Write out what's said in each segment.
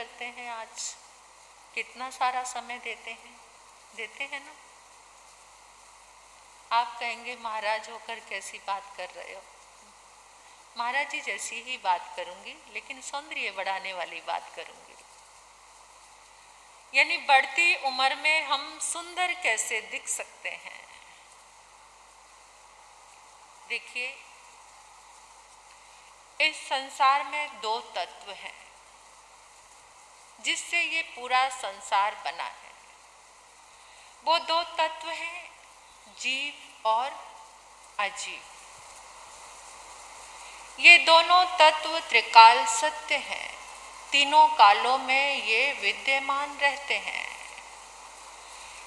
करते हैं आज, कितना सारा समय देते हैं ना। आप कहेंगे महाराज होकर कैसी बात कर रहे हो। महाराज जी जैसी ही बात करूंगी, लेकिन सौंदर्य बढ़ाने वाली बात करूंगी। यानी बढ़ती उम्र में हम सुंदर कैसे दिख सकते हैं। देखिए, इस संसार में दो तत्व हैं जिससे ये पूरा संसार बना है। वो दो तत्व हैं जीव और अजीव। ये दोनों तत्व त्रिकाल सत्य हैं, तीनों कालों में ये विद्यमान रहते हैं।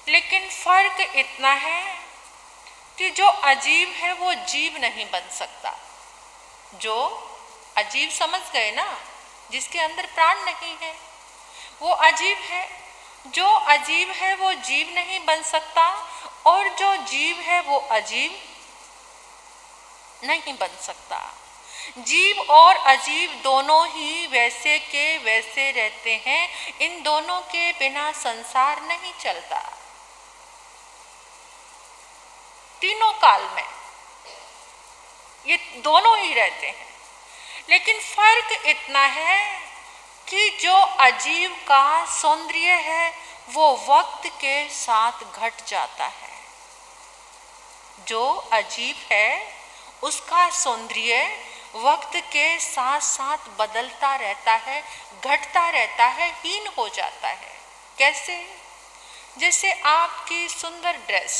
लेकिन फर्क इतना है कि जो अजीब है वो जीव नहीं बन सकता। जो अजीब समझ गए ना, जिसके अंदर प्राण नहीं है वो अजीब है। जो अजीब है वो जीव नहीं बन सकता, और जो जीव है वो अजीब नहीं बन सकता। जीव और अजीब दोनों ही वैसे के वैसे रहते हैं। इन दोनों के बिना संसार नहीं चलता। तीनों काल में ये दोनों ही रहते हैं। लेकिन फर्क इतना है कि जो अजीब का सौंदर्य है वो वक्त के साथ घट जाता है। जो अजीब है उसका सौंदर्य वक्त के साथ साथ बदलता रहता है, घटता रहता है, हीन हो जाता है। कैसे? जैसे आपकी सुंदर ड्रेस,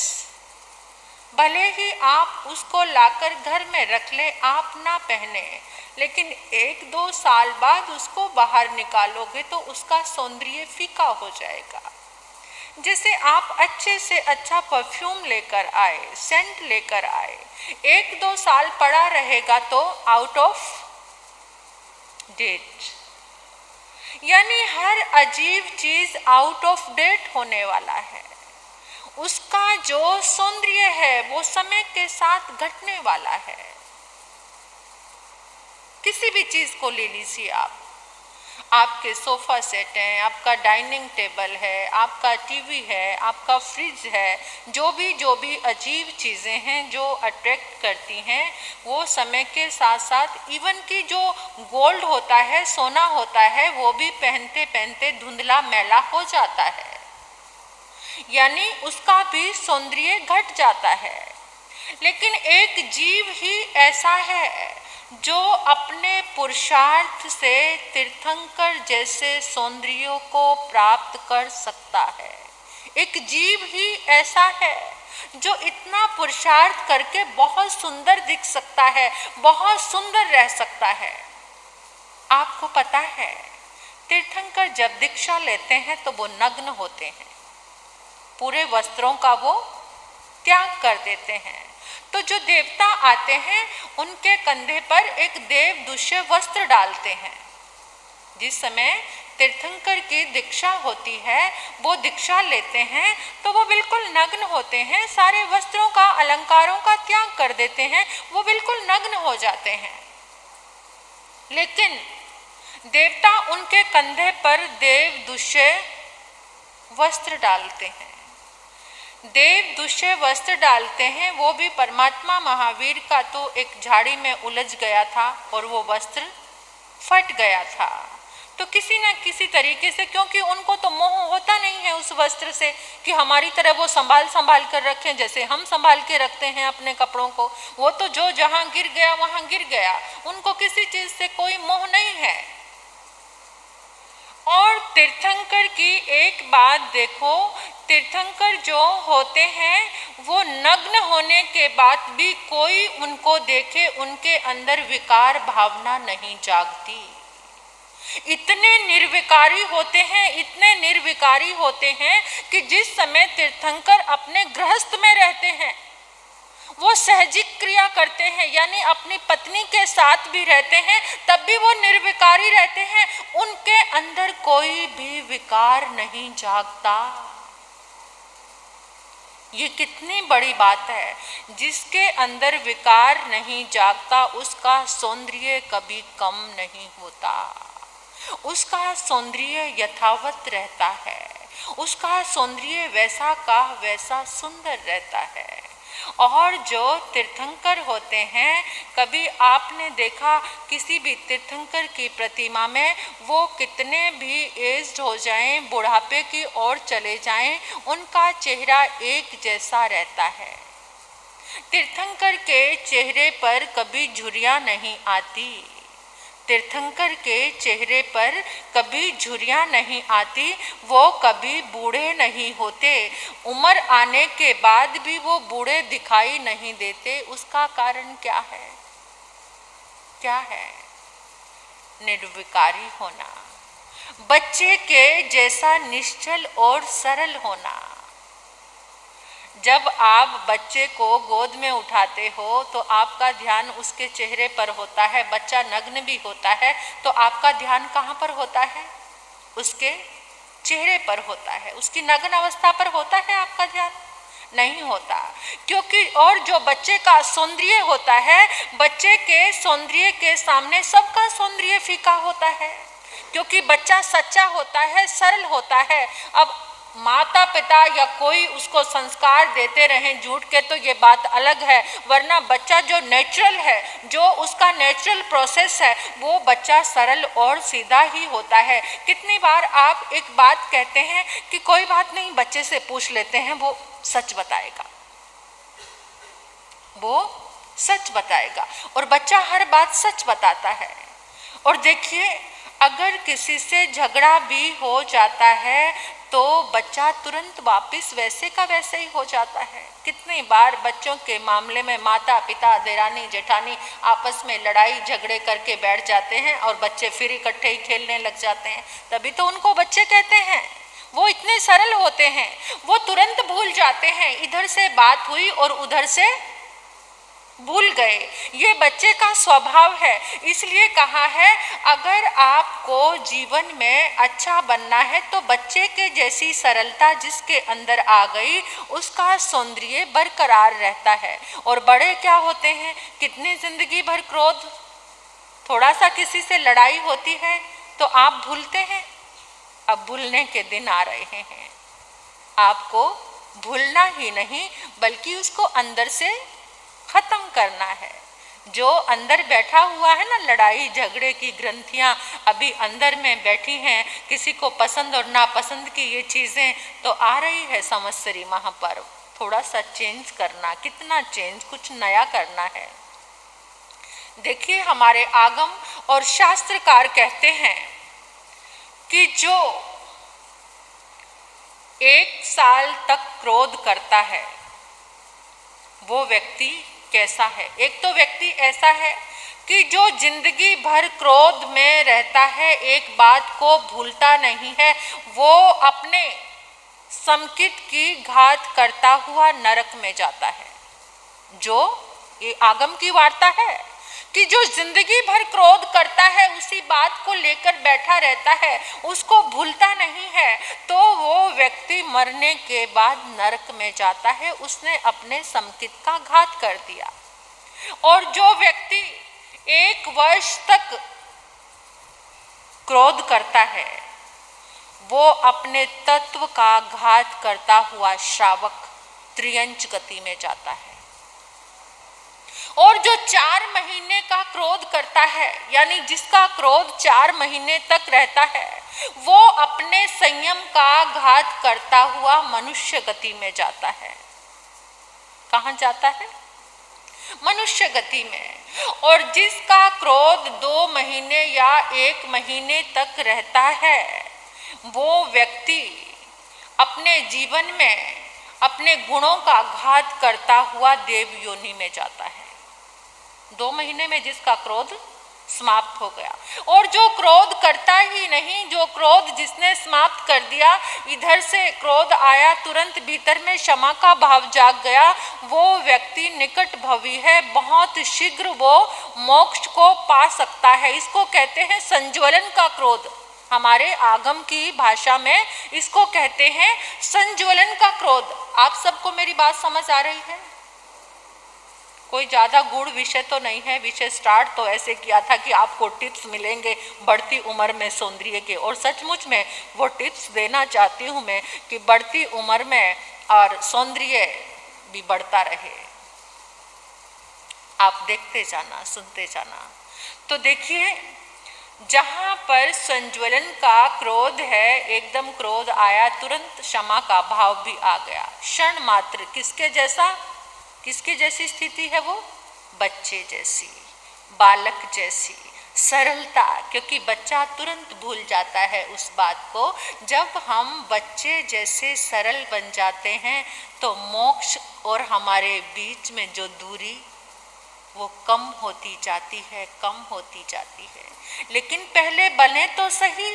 भले ही आप उसको लाकर घर में रख ले, आप ना पहने, लेकिन 1-2 साल बाद उसको बाहर निकालोगे तो उसका सौंदर्य फीका हो जाएगा। जैसे आप अच्छे से अच्छा परफ्यूम लेकर आए, सेंट लेकर आए, 1-2 साल पड़ा रहेगा तो आउट ऑफ डेट। यानी हर अजीब चीज आउट ऑफ डेट होने वाला है। उसका जो सौंदर्य है वो समय के साथ घटने वाला है। किसी भी चीज को ले लीजिए आप, आपके सोफा सेट हैं, आपका डाइनिंग टेबल है, आपका टीवी है, आपका फ्रिज है, जो भी अजीब चीज़ें हैं जो अट्रैक्ट करती हैं, वो समय के साथ साथ, इवन कि जो गोल्ड होता है, सोना होता है, वो भी पहनते पहनते धुंधला मैला हो जाता है। यानी उसका भी सौंदर्य घट जाता है। लेकिन एक जीव ही ऐसा है जो अपने पुरुषार्थ से तीर्थंकर जैसे सौंदर्यों को प्राप्त कर सकता है। एक जीव ही ऐसा है जो इतना पुरुषार्थ करके बहुत सुंदर दिख सकता है, बहुत सुंदर रह सकता है। आपको पता है, तीर्थंकर जब दीक्षा लेते हैं तो वो नग्न होते हैं, पूरे वस्त्रों का वो त्याग कर देते हैं। तो जो देवता आते हैं उनके कंधे पर एक देवदुष्य वस्त्र डालते हैं। जिस समय तीर्थंकर की दीक्षा होती है, वो दीक्षा लेते हैं तो वो बिल्कुल नग्न होते हैं, सारे वस्त्रों का, अलंकारों का त्याग कर देते हैं, वो बिल्कुल नग्न हो जाते हैं। लेकिन देवता उनके कंधे पर देवदुष्य वस्त्र डालते हैं। देवदुष्य वस्त्र डालते हैं, वो भी परमात्मा महावीर का तो एक झाड़ी में उलझ गया था और वो वस्त्र फट गया था। तो किसी न किसी तरीके से, क्योंकि उनको तो मोह होता नहीं है उस वस्त्र से कि हमारी तरह वो संभाल संभाल कर रखें जैसे हम संभाल के रखते हैं अपने कपड़ों को। वो तो जो जहाँ गिर गया वहाँ गिर गया, उनको किसी चीज से कोई मोह नहीं है। और तीर्थंकर की एक बात देखो, तीर्थंकर जो होते हैं वो नग्न होने के बाद भी कोई उनको देखे उनके अंदर विकार भावना नहीं जागती। इतने निर्विकारी होते हैं, इतने निर्विकारी होते हैं कि जिस समय तीर्थंकर अपने गृहस्थ में रहते हैं वो सहजिक क्रिया करते हैं, यानी अपनी पत्नी के साथ भी रहते हैं तब भी वो निर्विकारी रहते हैं। उनके अंदर कोई भी विकार नहीं जागता। ये कितनी बड़ी बात है। जिसके अंदर विकार नहीं जागता उसका सौंदर्य कभी कम नहीं होता। उसका सौंदर्य यथावत रहता है, उसका सौंदर्य वैसा का वैसा सुंदर रहता है। और जो तीर्थंकर होते हैं, कभी आपने देखा किसी भी तीर्थंकर की प्रतिमा में, वो कितने भी एज्ड हो जाएं, बुढ़ापे की ओर चले जाएं, उनका चेहरा एक जैसा रहता है। तीर्थंकर के चेहरे पर कभी झुर्रियां नहीं आती, तीर्थंकर के चेहरे पर कभी झुर्रियां नहीं आती, वो कभी बूढ़े नहीं होते, उम्र आने के बाद भी वो बूढ़े दिखाई नहीं देते। उसका कारण क्या है? क्या है? निर्विकारी होना, बच्चे के जैसा निश्चल और सरल होना। जब आप बच्चे को गोद में उठाते हो तो आपका ध्यान उसके चेहरे पर होता है। बच्चा नग्न भी होता है तो आपका ध्यान कहाँ पर होता है? उसके चेहरे पर होता है। उसकी नग्न अवस्था पर होता है आपका ध्यान? नहीं होता, क्योंकि और जो बच्चे का सौंदर्य होता है, बच्चे के सौंदर्य के सामने सबका सौंदर्य फीका होता है, क्योंकि बच्चा सच्चा होता है, सरल होता है। अब माता पिता या कोई उसको संस्कार देते रहें झूठ के तो ये बात अलग है, वरना बच्चा जो नेचुरल है, जो उसका नेचुरल प्रोसेस है, वो बच्चा सरल और सीधा ही होता है। कितनी बार आप एक बात कहते हैं कि कोई बात नहीं, बच्चे से पूछ लेते हैं, वो सच बताएगा, वो सच बताएगा, और बच्चा हर बात सच बताता है। और देखिए, अगर किसी से झगड़ा भी हो जाता है तो बच्चा तुरंत वापस वैसे का वैसे ही हो जाता है। कितनी बार बच्चों के मामले में माता पिता, देरानी जेठानी आपस में लड़ाई झगड़े करके बैठ जाते हैं और बच्चे फिर इकट्ठे ही खेलने लग जाते हैं। तभी तो उनको बच्चे कहते हैं। वो इतने सरल होते हैं, वो तुरंत भूल जाते हैं, इधर से बात हुई और उधर से भूल गए। ये बच्चे का स्वभाव है। इसलिए कहा है, अगर आपको जीवन में अच्छा बनना है तो बच्चे के जैसी सरलता जिसके अंदर आ गई, उसका सौंदर्य बरकरार रहता है। और बड़े क्या होते हैं, कितनी जिंदगी भर क्रोध, थोड़ा सा किसी से लड़ाई होती है तो आप भूलते हैं। अब भूलने के दिन आ रहे हैं। आपको भूलना ही नहीं बल्कि उसको अंदर से खत्म करना है। जो अंदर बैठा हुआ है ना, लड़ाई झगड़े की ग्रंथियां अभी अंदर में बैठी हैं, किसी को पसंद और नापसंद की ये चीजें तो आ रही है संवत्सरी महापर्व। थोड़ा सा चेंज करना, कितना चेंज, कुछ नया करना है। देखिए, हमारे आगम और शास्त्रकार कहते हैं कि जो 1 साल तक क्रोध करता है वो व्यक्ति कैसा है। एक तो व्यक्ति ऐसा है कि जो जिंदगी भर क्रोध में रहता है, एक बात को भूलता नहीं है, वो अपने समकित की घात करता हुआ नरक में जाता है। जो ये आगम की वार्ता है कि जो जिंदगी भर क्रोध करता है, उसी बात को लेकर बैठा रहता है, उसको भूलता नहीं है, तो वो व्यक्ति मरने के बाद नरक में जाता है। उसने अपने समकित का घात कर दिया। और जो व्यक्ति 1 वर्ष तक क्रोध करता है, वो अपने तत्व का घात करता हुआ श्रावक त्रियंच गति में जाता है। और जो 4 महीने का क्रोध करता है, यानी जिसका क्रोध 4 महीने तक रहता है, वो अपने संयम का घात करता हुआ मनुष्य गति में जाता है। कहाँ जाता है? मनुष्य गति में। और जिसका क्रोध 2 महीने या 1 महीने तक रहता है, वो व्यक्ति अपने जीवन में अपने गुणों का घात करता हुआ देव योनि में जाता है। 2 महीने में जिसका क्रोध समाप्त हो गया। और जो क्रोध करता ही नहीं, जो क्रोध जिसने समाप्त कर दिया, इधर से क्रोध आया, तुरंत भीतर में क्षमा का भाव जाग गया, वो व्यक्ति निकट भवी है, बहुत शीघ्र वो मोक्ष को पा सकता है। इसको कहते हैं संज्वलन का क्रोध। हमारे आगम की भाषा में इसको कहते हैं संज्वलन का क्रोध। आप सबको मेरी बात समझ आ रही है? कोई ज़्यादा गूढ़ विषय तो नहीं है। विषय स्टार्ट तो ऐसे किया था कि आपको टिप्स मिलेंगे बढ़ती उम्र में सौंदर्य के, और सचमुच में वो टिप्स देना चाहती हूँ मैं कि बढ़ती उम्र में और सौंदर्य भी बढ़ता रहे। आप देखते जाना, सुनते जाना। तो देखिए, जहाँ पर संज्वलन का क्रोध है, एकदम क्रोध आया, तुरंत क्षमा का भाव भी आ गया। क्षण मात्र किसके जैसा, किसके जैसी स्थिति है वो? बच्चे जैसी, बालक जैसी सरलता, क्योंकि बच्चा तुरंत भूल जाता है उस बात को। जब हम बच्चे जैसे सरल बन जाते हैं तो मोक्ष और हमारे बीच में जो दूरी वो कम होती जाती है, कम होती जाती है। लेकिन पहले बने तो सही।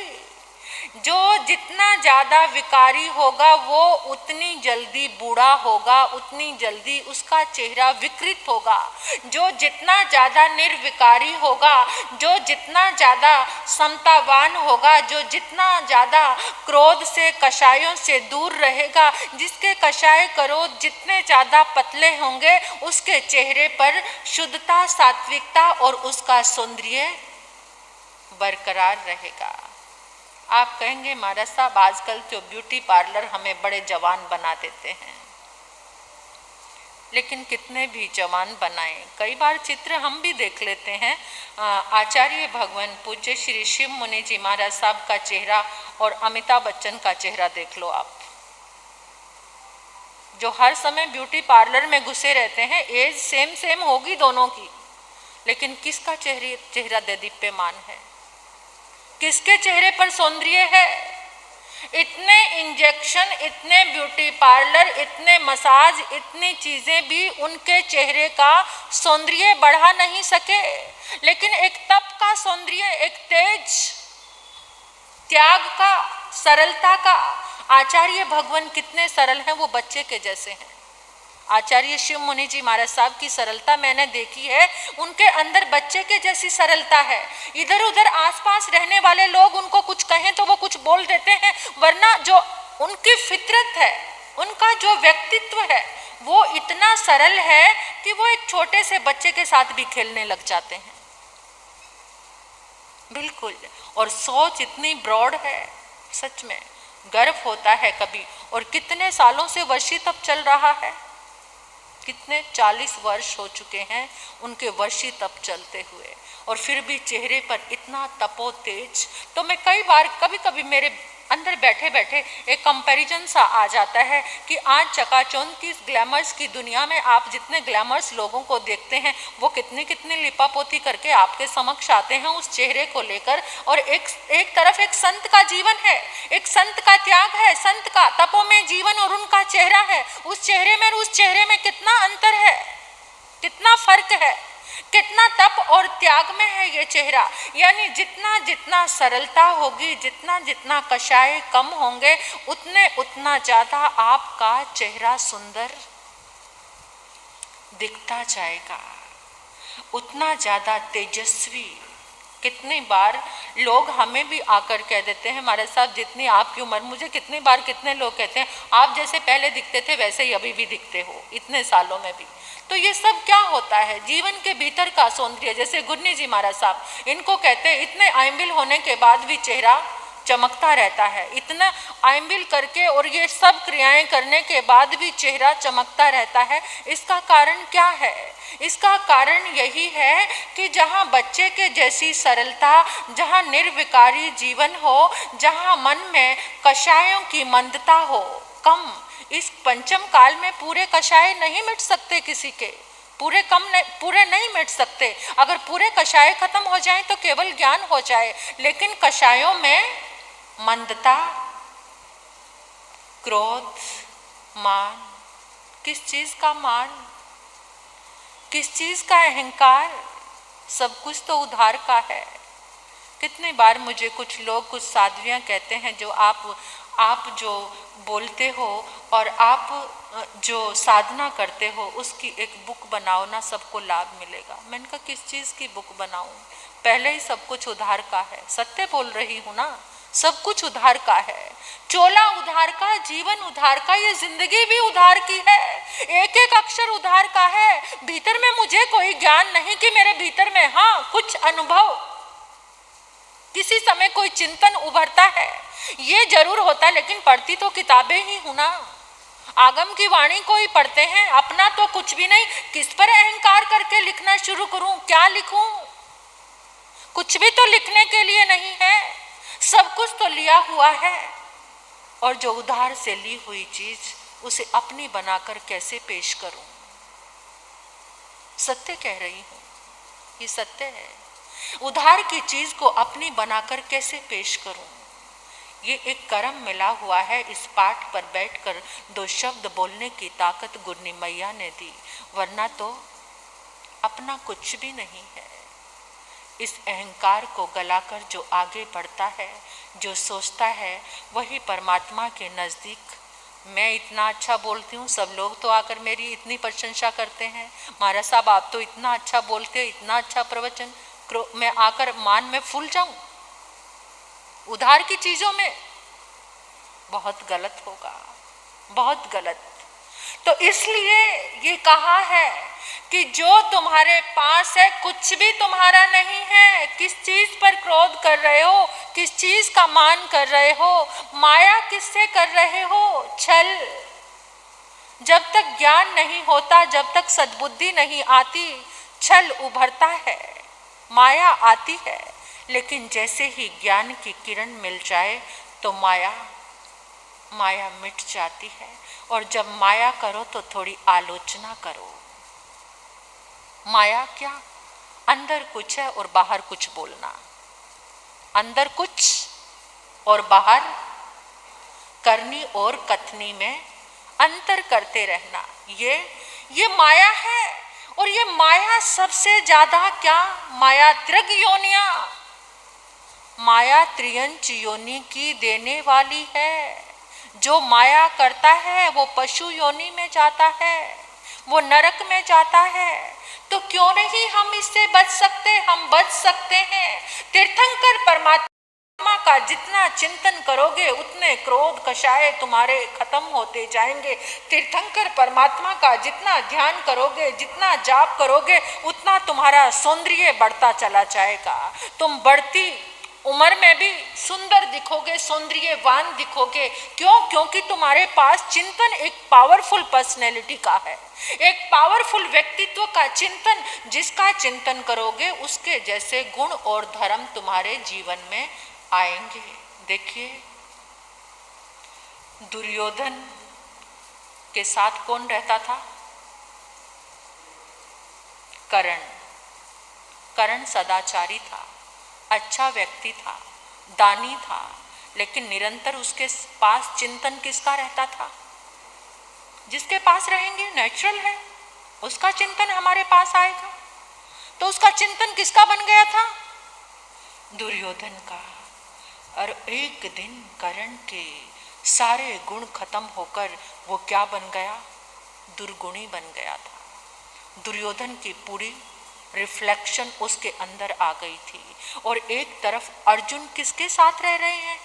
जो जितना ज़्यादा विकारी होगा वो उतनी जल्दी बूढ़ा होगा, उतनी जल्दी उसका चेहरा विकृत होगा। जो जितना ज़्यादा निर्विकारी होगा, जो जितना ज़्यादा समतावान होगा, जो जितना ज़्यादा क्रोध से, कषायों से दूर रहेगा, जिसके कषाय क्रोध जितने ज़्यादा पतले होंगे, उसके चेहरे पर शुद्धता, सात्विकता और उसका सौंदर्य बरकरार रहेगा। आप कहेंगे महाराज साहब आजकल तो ब्यूटी पार्लर हमें बड़े जवान बना देते हैं, लेकिन कितने भी जवान बनाएं, कई बार चित्र हम भी देख लेते हैं। आचार्य भगवान पूज्य श्री शिव मुनि जी महाराज साहब का चेहरा और अमिताभ बच्चन का चेहरा देख लो आप, जो हर समय ब्यूटी पार्लर में घुसे रहते हैं। एज सेम सेम होगी दोनों की, लेकिन किसका चेहरा देदीप्यमान है, किसके चेहरे पर सौंदर्य है? इतने इंजेक्शन, इतने ब्यूटी पार्लर, इतने मसाज, इतनी चीजें भी उनके चेहरे का सौंदर्य बढ़ा नहीं सके। लेकिन एक तप का सौंदर्य, एक तेज, त्याग का, सरलता का। आचार्य भगवान कितने सरल हैं, वो बच्चे के जैसे हैं। आचार्य शिव मुनि जी महाराज साहब की सरलता मैंने देखी है, उनके अंदर बच्चे के जैसी सरलता है। इधर उधर आसपास रहने वाले लोग उनको कुछ कहें तो वो कुछ बोल देते हैं, वरना जो उनकी फितरत है, उनका जो व्यक्तित्व है, वो इतना सरल है कि वो एक छोटे से बच्चे के साथ भी खेलने लग जाते हैं। बिल्कुल। और सोच इतनी ब्रॉड है, सच में गर्व होता है कभी। और कितने सालों से वर्षी तप चल रहा है, कितने 40 वर्ष हो चुके हैं उनके वर्षी तप चलते हुए, और फिर भी चेहरे पर इतना तपो तेज। तो मैं कई बार, कभी कभी मेरे अंदर बैठे बैठे एक कंपैरिजन सा आ जाता है कि आज चकाचौंध की ग्लैमर्स की दुनिया में आप जितने ग्लैमर्स लोगों को देखते हैं, वो कितनी कितनी लिपापोती करके आपके समक्ष आते हैं उस चेहरे को लेकर। और एक तरफ एक संत का जीवन है, एक संत का त्याग है, संत का तपों में जीवन और उनका चेहरा है। उस चेहरे में और उस चेहरे में कितना अंतर है, कितना फर्क है, कितना तप और त्याग में है ये चेहरा। यानी जितना जितना सरलता होगी, जितना जितना कषाय कम होंगे, उतने उतना ज्यादा आपका चेहरा सुंदर दिखता जाएगा, उतना ज्यादा तेजस्वी। कितनी बार लोग हमें भी आकर कह देते हैं, हमारे साथ जितनी आपकी उम्र, मुझे कितनी बार कितने लोग कहते हैं आप जैसे पहले दिखते थे वैसे ही अभी भी दिखते हो, इतने सालों में भी। तो ये सब क्या होता है? जीवन के भीतर का सौंदर्य। जैसे गुन्नी जी महाराज साहब, इनको कहते हैं इतने आइंबिल होने के बाद भी चेहरा चमकता रहता है, इतना आइंबिल करके और ये सब क्रियाएं करने के बाद भी चेहरा चमकता रहता है। इसका कारण क्या है? इसका कारण यही है कि जहाँ बच्चे के जैसी सरलता, जहाँ निर्विकारी जीवन हो, जहाँ मन में कषायों की मंदता हो कम। इस पंचम काल में पूरे कषाय नहीं मिट सकते किसी के, पूरे नहीं मिट सकते। अगर पूरे कषाय खत्म हो जाए तो केवल ज्ञान हो जाए, लेकिन कषायों में मंदता, क्रोध, मान, किस चीज का मान, किस चीज का अहंकार, सब कुछ तो उधार का है। कितनी बार मुझे कुछ लोग, कुछ साध्वियाँ कहते हैं जो आप जो बोलते हो और आप जो साधना करते हो उसकी एक बुक बनाओ ना, सबको लाभ मिलेगा। मैंने कहा किस चीज़ की बुक बनाऊं? पहले ही सब कुछ उधार का है। सत्य बोल रही हूँ ना, सब कुछ उधार का है। चोला उधार का, जीवन उधार का, ये जिंदगी भी उधार की है। एक एक अक्षर उधार का है। भीतर में मुझे कोई ज्ञान नहीं कि मेरे भीतर में हाँ कुछ अनुभव, किसी समय कोई चिंतन उभरता है, ये जरूर होता है। लेकिन पढ़ती तो किताबें ही हूं ना, आगम की वाणी को ही पढ़ते हैं, अपना तो कुछ भी नहीं। किस पर अहंकार करके लिखना शुरू करूं, क्या लिखूं? कुछ भी तो लिखने के लिए नहीं है, सब कुछ तो लिया हुआ है। और जो उधार से ली हुई चीज, उसे अपनी बनाकर कैसे पेश करूं? सत्य कह रही हूं, ये सत्य है। उधार की चीज को अपनी बनाकर कैसे पेश करूं? ये एक कर्म मिला हुआ है। इस पाठ पर बैठकर दो शब्द बोलने की ताकत गुरनी मैया ने दी, वरना तो अपना कुछ भी नहीं है। इस अहंकार को गलाकर जो आगे बढ़ता है, जो सोचता है, वही परमात्मा के नज़दीक। मैं इतना अच्छा बोलती हूँ, सब लोग तो आकर मेरी इतनी प्रशंसा करते हैं, महाराज साहब आप तो इतना अच्छा बोलते हो, इतना अच्छा प्रवचन, मैं आकर मान में फूल जाऊं उधार की चीजों में? बहुत गलत होगा, बहुत गलत। तो इसलिए ये कहा है कि जो तुम्हारे पास है कुछ भी तुम्हारा नहीं है। किस चीज पर क्रोध कर रहे हो, किस चीज का मान कर रहे हो, माया किससे कर रहे हो? छल। जब तक ज्ञान नहीं होता, जब तक सद्बुद्धि नहीं आती, छल उभरता है, माया आती है। लेकिन जैसे ही ज्ञान की किरण मिल जाए तो माया मिट जाती है। और जब माया करो तो थोड़ी आलोचना करो। माया क्या? अंदर कुछ है और बाहर कुछ बोलना, अंदर कुछ और बाहर करनी और कथनी में अंतर करते रहना, ये माया है। और ये माया सबसे ज्यादा क्या? माया त्रिग योनिया, माया त्रियंच योनि की देने वाली है। जो माया करता है वो पशु योनि में जाता है, वो नरक में जाता है। तो क्यों नहीं हम इससे बच सकते? हम बच सकते हैं। तीर्थंकर परमात्मा का जितना चिंतन करोगे उतने क्रोध कषाय तुम्हारे खत्म होते जाएंगे। तीर्थंकर परमात्मा का जितना ध्यान करोगे, जितना जाप करोगे, उतना तुम्हारा सौंदर्य बढ़ता चला जाएगा। तुम बढ़ती उम्र में भी सुंदर दिखोगे, सौंदर्यवान दिखोगे। क्यों? क्योंकि तुम्हारे पास चिंतन एक पावरफुल पर्सनैलिटी का है, एक पावरफुल व्यक्तित्व का चिंतन। जिसका चिंतन करोगे उसके जैसे गुण और धर्म तुम्हारे जीवन में आएंगे। देखिए दुर्योधन के साथ कौन रहता था? कर्ण सदाचारी था, अच्छा व्यक्ति था, दानी था, लेकिन निरंतर उसके पास चिंतन किसका रहता था? जिसके पास रहेंगे नेचुरल है, उसका चिंतन हमारे पास आएगा। तो उसका चिंतन किसका बन गया था? दुर्योधन का। और एक दिन कर्ण के सारे गुण खत्म होकर वो क्या बन गया? दुर्गुणी बन गया था। दुर्योधन की पूरी रिफ्लेक्शन उसके अंदर आ गई थी। और एक तरफ अर्जुन किसके साथ रह रहे हैं?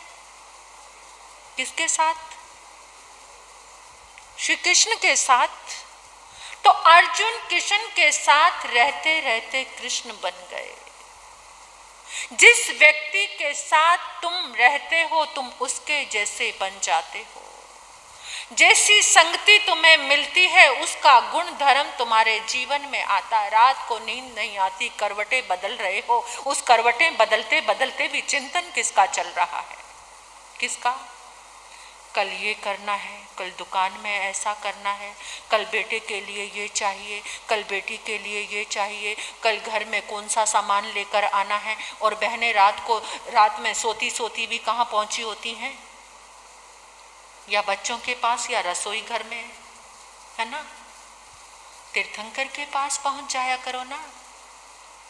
किसके साथ? श्री कृष्ण के साथ। तो अर्जुन कृष्ण के साथ रहते रहते कृष्ण बन गए। जिस व्यक्ति के साथ तुम रहते हो तुम उसके जैसे बन जाते हो। जैसी संगति तुम्हें मिलती है उसका गुण धर्म तुम्हारे जीवन में आता है। रात को नींद नहीं आती, करवटें बदल रहे हो, उस करवटें बदलते बदलते भी चिंतन किसका चल रहा है? किसका? कल ये करना है, कल दुकान में ऐसा करना है, कल बेटे के लिए ये चाहिए, कल बेटी के लिए ये चाहिए, कल घर में कौन सा सामान लेकर आना है। और बहनें रात में सोती सोती भी कहाँ पहुंची होती हैं? या बच्चों के पास या रसोई घर में, है ना? तीर्थंकर के पास पहुंच जाया करो ना,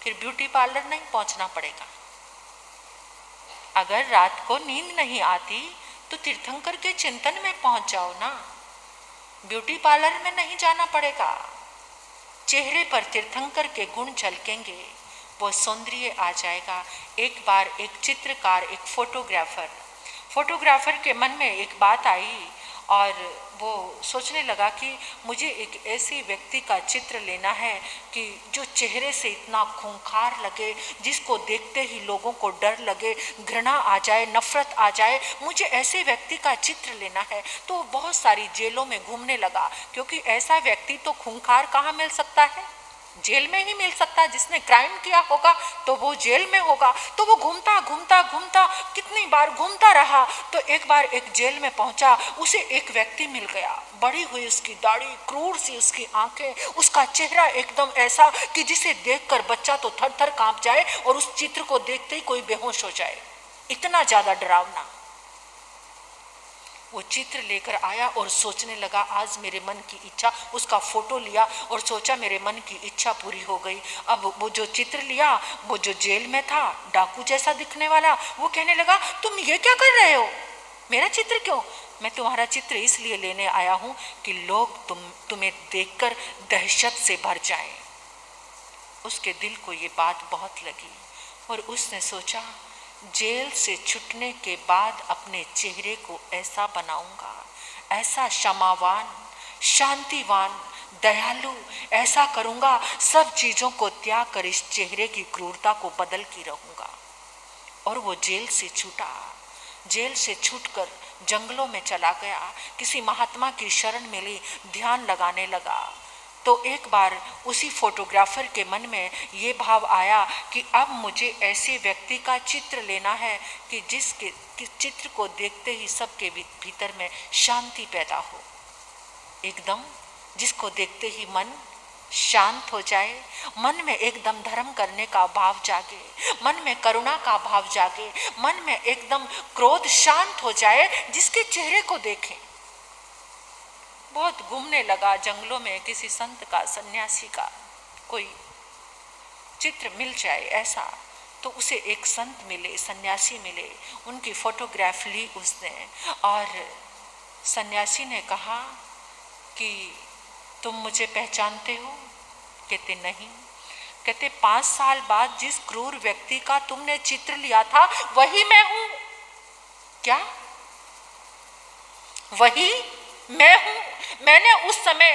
फिर ब्यूटी पार्लर नहीं पहुंचना पड़ेगा। अगर रात को नींद नहीं आती तो तीर्थंकर के चिंतन में पहुंच जाओ ना, ब्यूटी पार्लर में नहीं जाना पड़ेगा। चेहरे पर तीर्थंकर के गुण झलकेंगे, वो सौंदर्य आ जाएगा। एक बार एक चित्रकार, एक फोटोग्राफर फोटोग्राफर के मन में एक बात आई और वो सोचने लगा कि मुझे एक ऐसे व्यक्ति का चित्र लेना है कि जो चेहरे से इतना खूंखार लगे, जिसको देखते ही लोगों को डर लगे, घृणा आ जाए, नफरत आ जाए, मुझे ऐसे व्यक्ति का चित्र लेना है। तो बहुत सारी जेलों में घूमने लगा, क्योंकि ऐसा व्यक्ति तो खूंखार कहाँ मिल सकता है, जेल में ही मिल सकता है। जिसने क्राइम किया होगा तो वो जेल में होगा। तो वो घूमता घूमता घूमता कितनी बार घूमता रहा, तो एक बार एक जेल में पहुंचा, उसे एक व्यक्ति मिल गया, बड़ी हुई उसकी दाढ़ी, क्रूर सी उसकी आंखें, उसका चेहरा एकदम ऐसा कि जिसे देखकर बच्चा तो थर थर कांप जाए और उस चित्र को देखते ही कोई बेहोश हो जाए, इतना ज्यादा डरावना। वो चित्र लेकर आया और सोचने लगा आज मेरे मन की इच्छा, उसका फोटो लिया और सोचा मेरे मन की इच्छा पूरी हो गई। अब वो जो चित्र लिया, वो जो जेल में था डाकू जैसा दिखने वाला, वो कहने लगा तुम ये क्या कर रहे हो, मेरा चित्र क्यों? मैं तुम्हारा चित्र इसलिए लेने आया हूं कि लोग तुम्हें देखकर दहशत से भर जाएं। उसके दिल को ये बात बहुत लगी और उसने सोचा जेल से छूटने के बाद अपने चेहरे को ऐसा बनाऊंगा, ऐसा क्षमावान, शांतिवान, दयालु, ऐसा करूंगा, सब चीजों को त्याग कर इस चेहरे की क्रूरता को बदल के रहूंगा। और वो जेल से छूटा, जेल से छूटकर जंगलों में चला गया, किसी महात्मा की शरण मिली, ध्यान लगाने लगा। तो एक बार उसी फोटोग्राफर के मन में ये भाव आया कि अब मुझे ऐसे व्यक्ति का चित्र लेना है कि जिसके चित्र को देखते ही सबके भीतर में शांति पैदा हो, एकदम जिसको देखते ही मन शांत हो जाए, मन में एकदम धर्म करने का भाव जागे, मन में करुणा का भाव जागे, मन में एकदम क्रोध शांत हो जाए, जिसके चेहरे को देखें। बहुत घूमने लगा जंगलों में, किसी संत का, सन्यासी का कोई चित्र मिल जाए ऐसा। तो उसे एक संत मिले, सन्यासी मिले, उनकी फोटोग्राफ ली उसने और सन्यासी ने कहा कि तुम मुझे पहचानते हो? कहते नहीं। कहते 5 साल बाद जिस क्रूर व्यक्ति का तुमने चित्र लिया था वही मैं हूं। क्या? वही मैं हूं। मैंने उस समय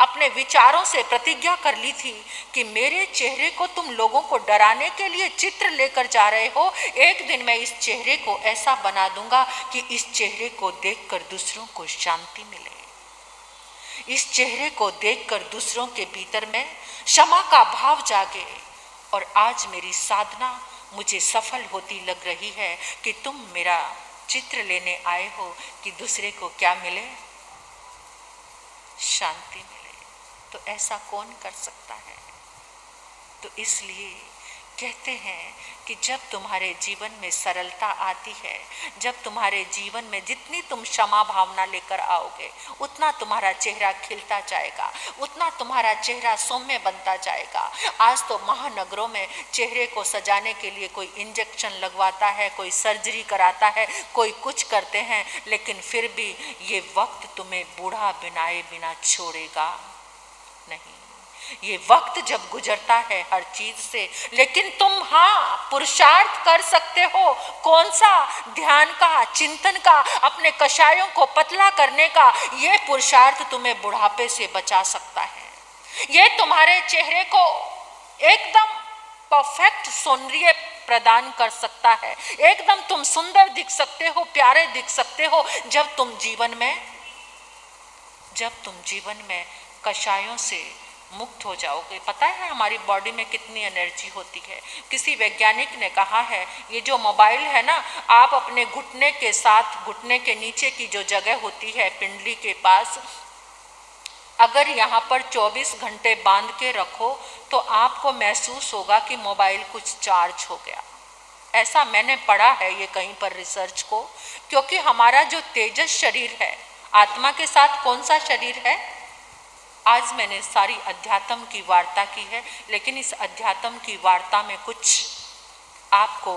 अपने विचारों से प्रतिज्ञा कर ली थी कि मेरे चेहरे को तुम लोगों को डराने के लिए चित्र लेकर जा रहे हो, एक दिन मैं इस चेहरे को ऐसा बना दूंगा कि इस चेहरे को देखकर दूसरों को शांति मिले, इस चेहरे को देखकर दूसरों के भीतर में क्षमा का भाव जागे। और आज मेरी साधना मुझे सफल होती लग रही है कि तुम मेरा चित्र लेने आए हो कि दूसरे को क्या मिले? शांति मिले। तो ऐसा कौन कर सकता है? तो इसलिए कहते हैं कि जब तुम्हारे जीवन में सरलता आती है, जब तुम्हारे जीवन में जितनी तुम क्षमा भावना लेकर आओगे, उतना तुम्हारा चेहरा खिलता जाएगा, उतना तुम्हारा चेहरा सौम्य बनता जाएगा। आज तो महानगरों में चेहरे को सजाने के लिए कोई इंजेक्शन लगवाता है, कोई सर्जरी कराता है, कोई कुछ करते हैं, लेकिन फिर भी ये वक्त तुम्हें बूढ़ा बनाए बिना छोड़ेगा नहीं। ये वक्त जब गुजरता है हर चीज से, लेकिन तुम हाँ पुरुषार्थ कर सकते हो। कौन सा? ध्यान का, चिंतन का, अपने कषायों को पतला करने का। ये पुरुषार्थ तुम्हें बुढ़ापे से बचा सकता है। ये तुम्हारे चेहरे को एकदम परफेक्ट सौंदर्य प्रदान कर सकता है। एकदम तुम सुंदर दिख सकते हो, प्यारे दिख सकते हो, जब तुम जीवन में कषायों से मुक्त हो जाओगे। पता है हमारी बॉडी में कितनी एनर्जी होती है? किसी वैज्ञानिक ने कहा है ये जो मोबाइल है ना, आप अपने घुटने के साथ, घुटने के नीचे की जो जगह होती है पिंडली के पास, अगर यहाँ पर 24 घंटे बांध के रखो तो आपको महसूस होगा कि मोबाइल कुछ चार्ज हो गया। ऐसा मैंने पढ़ा है ये कहीं पर रिसर्च को, क्योंकि हमारा जो तेजस शरीर है, आत्मा के साथ कौन सा शरीर है? आज मैंने सारी अध्यात्म की वार्ता की है, लेकिन इस अध्यात्म की वार्ता में कुछ आपको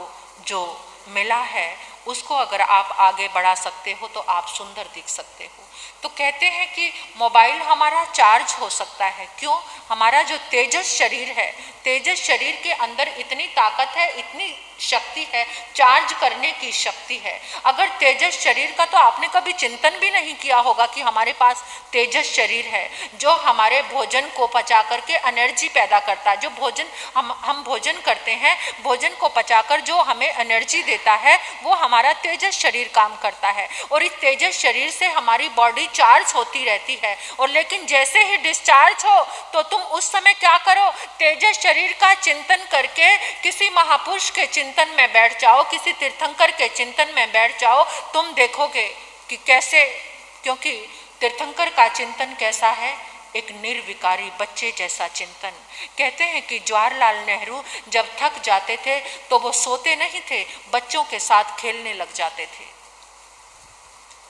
जो मिला है उसको अगर आप आगे बढ़ा सकते हो तो आप सुंदर दिख सकते हो। तो कहते हैं कि मोबाइल हमारा चार्ज हो सकता है। क्यों? हमारा जो तेजस शरीर है, तेजस शरीर के अंदर इतनी ताकत है, इतनी शक्ति है, चार्ज करने की शक्ति है। अगर तेजस शरीर का तो आपने कभी चिंतन भी नहीं किया होगा कि हमारे पास तेजस शरीर है जो हमारे भोजन को पचा करके एनर्जी पैदा करता है। जो भोजन हम भोजन करते हैं, भोजन को पचाकर जो हमें एनर्जी देता है, वो हमारा तेजस शरीर काम करता है। और इस तेजस शरीर से हमारी बॉडी चार्ज होती रहती है। और लेकिन जैसे ही डिस्चार्ज हो तो तुम उस समय क्या करो, तेजस शरीर का चिंतन करके किसी महापुरुष के चिंतन में बैठ जाओ, किसी तीर्थंकर के चिंतन में बैठ जाओ। तुम देखोगे कि कैसे, क्योंकि तीर्थंकर का चिंतन कैसा है, एक निर्विकारी बच्चे जैसा चिंतन। कहते हैं कि जवाहरलाल नेहरू जब थक जाते थे तो वो सोते नहीं थे, बच्चों के साथ खेलने लग जाते थे।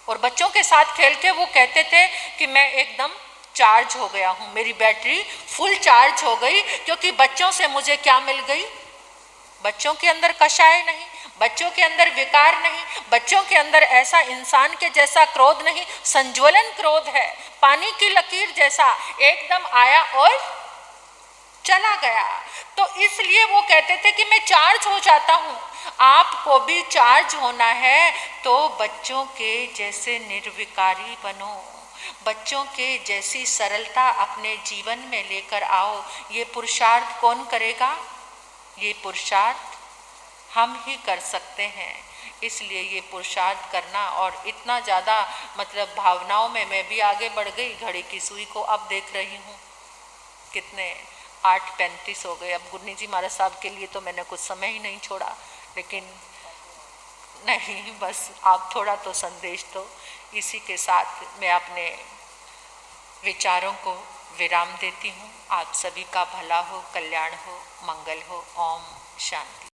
और बच्चों के साथ खेल के वो कहते थे कि मैं एकदम चार्ज हो गया हूँ, मेरी बैटरी फुल चार्ज हो गई। क्योंकि बच्चों से मुझे क्या मिल गई, बच्चों के अंदर कषाय नहीं, बच्चों के अंदर विकार नहीं, बच्चों के अंदर ऐसा इंसान के जैसा क्रोध नहीं, संज्वलन क्रोध है, पानी की लकीर जैसा एकदम आया और चला गया। तो इसलिए वो कहते थे कि मैं चार्ज हो जाता हूँ। आपको भी चार्ज होना है तो बच्चों के जैसे निर्विकारी बनो, बच्चों के जैसी सरलता अपने जीवन में लेकर आओ। ये पुरुषार्थ कौन करेगा, ये पुरुषार्थ हम ही कर सकते हैं। इसलिए ये पुरुषार्थ करना, और इतना ज़्यादा मतलब भावनाओं में मैं भी आगे बढ़ गई। घड़ी की सुई को अब देख रही हूँ कितने 8:35 हो गए। अब गुरनी जी महाराज साहब के लिए तो मैंने कुछ समय ही नहीं छोड़ा, लेकिन नहीं, बस आप थोड़ा तो संदेश दो। इसी के साथ मैं अपने विचारों को विराम देती हूँ। आप सभी का भला हो, कल्याण हो, मंगल हो। ओम शांति।